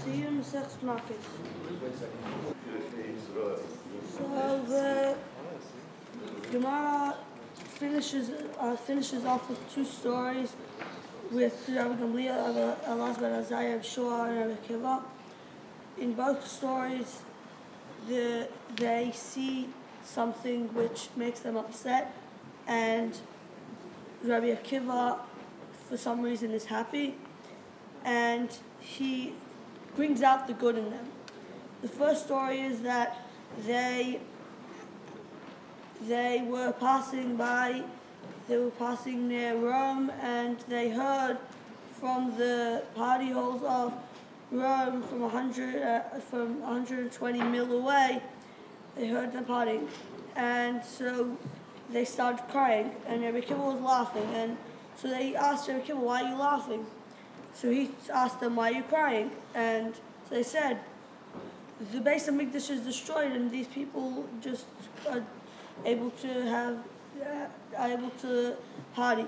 Siyum sex markets. So the Gemara finishes off with two stories with Rabbi Gamliel, Elazar ben Azariah, Shua, and Rabbi Akiva. In both stories, they see something which makes them upset, and Rabbi Akiva, for some reason, is happy, and he brings out the good in them. The first story is that they were passing near Rome, and they heard from the party halls of Rome from 120 mil away. They heard them partying, and so they started crying, and Rabbi Akiva was laughing, and so they asked Rabbi Akiva, "Why are you laughing?" So he asked them, "Why are you crying?" And so they said, "The base of Mikdash is destroyed, and these people just are able to party."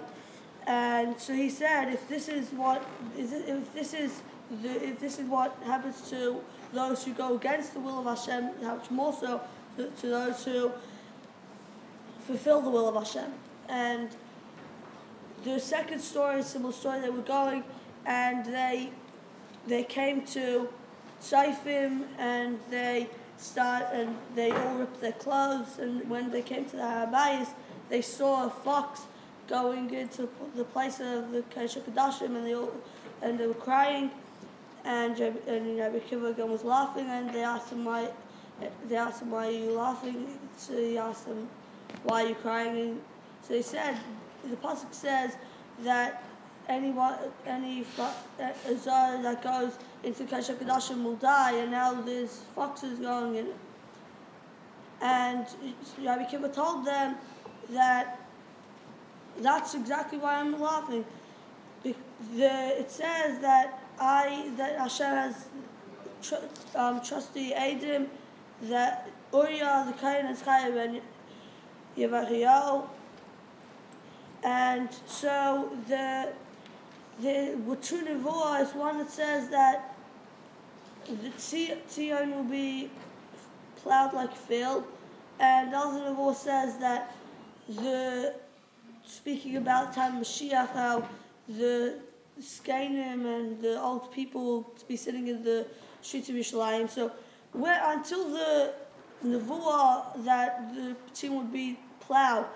And so he said, "If this is what happens to those who go against the will of Hashem, how much more so to those who fulfill the will of Hashem." And the second story, a similar story, they were going, and they came to Siyum, and they all ripped their clothes, and when they came to the HaBocher, they saw a fox going into the place of the Kadashim, and they were crying, and Rabbi Akiva again was laughing, and they asked him, "Why are you laughing?" So he asked them, "Why are you crying?" And so he said, the pasuk says that any Azar that goes into Kaddish Kadashim will die, and now there's foxes going in. And Rabbi Akiva told them that that's exactly why I'm laughing. It says that Hashem has trusty Adam, that Uriah the Kohen is Chayav and Yevachiyahu, and so the true Nevuah is one that says that the Tzion will be plowed like a field, and the other Nevuah says that speaking about the time of Mashiach, how the Skanim and the old people will be sitting in the streets of Yerushalayim. So until the Nevuah that the Tzion would be plowed,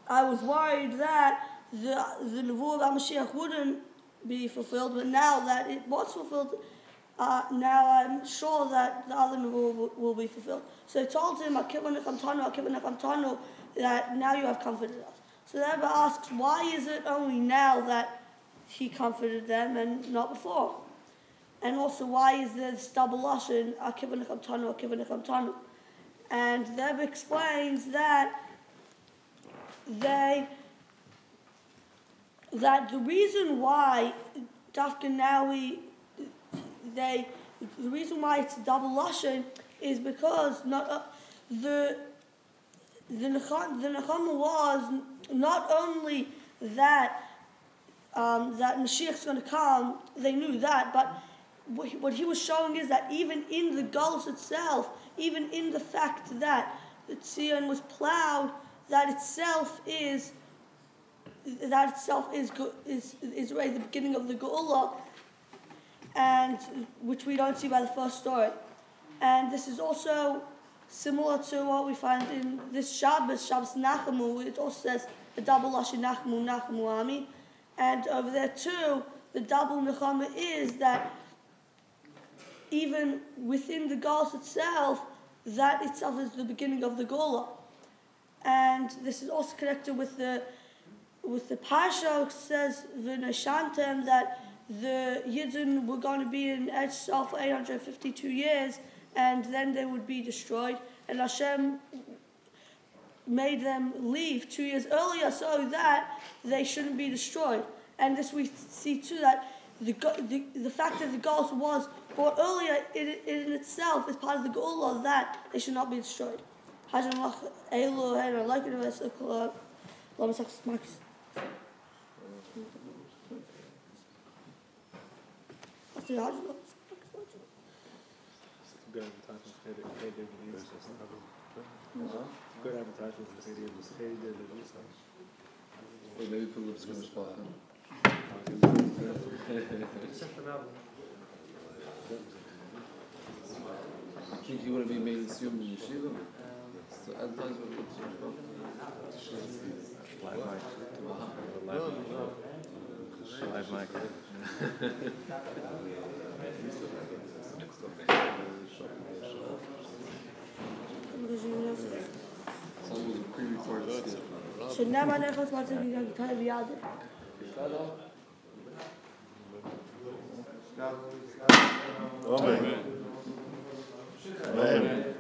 I was worried that the Nevuah about Mashiach wouldn't be fulfilled, but now that it was fulfilled, now I'm sure that the other Nevuah will be fulfilled. So I told him, Akiva nechamtanu, that now you have comforted us. So the Rebbe asks, why is it only now that he comforted them and not before? And also, why is there this double lashon, Akiva nechamtanu? And the Rebbe explains that the reason why the reason why it's double lashon is because the nechama was not only that Mashiach's going to come, they knew that, but what he was showing is that even in the Golus itself, even in the fact that the Tzion was plowed, that itself is already the beginning of the Geula, and which we don't see by the first story. And this is also similar to what we find in this Shabbos Nachamu. It also says the double lashon Nachamu Ami, and over there too, the double nechama is that even within the Golus itself, that itself is the beginning of the Geula. And this is also connected with the Parsha, which says V'nashantem, that the Yidden were going to be in Eretz Yisrael for 852 years, and then they would be destroyed. And Hashem made them leave 2 years earlier so that they shouldn't be destroyed. And this we see too, that the fact that the Golus was brought earlier in itself is part of the Geula, that they should not be destroyed. What's the odds? Good advertisement for Good advertisement for Or maybe put Lipskier spot then. You think you want to be made in Siyum in Yeshiva? So advertise with Lipskier spot. Live mic. Someone was a pre-recorded skit. שנאמר נכנס מצב גיטה ביד. Amen. Amen.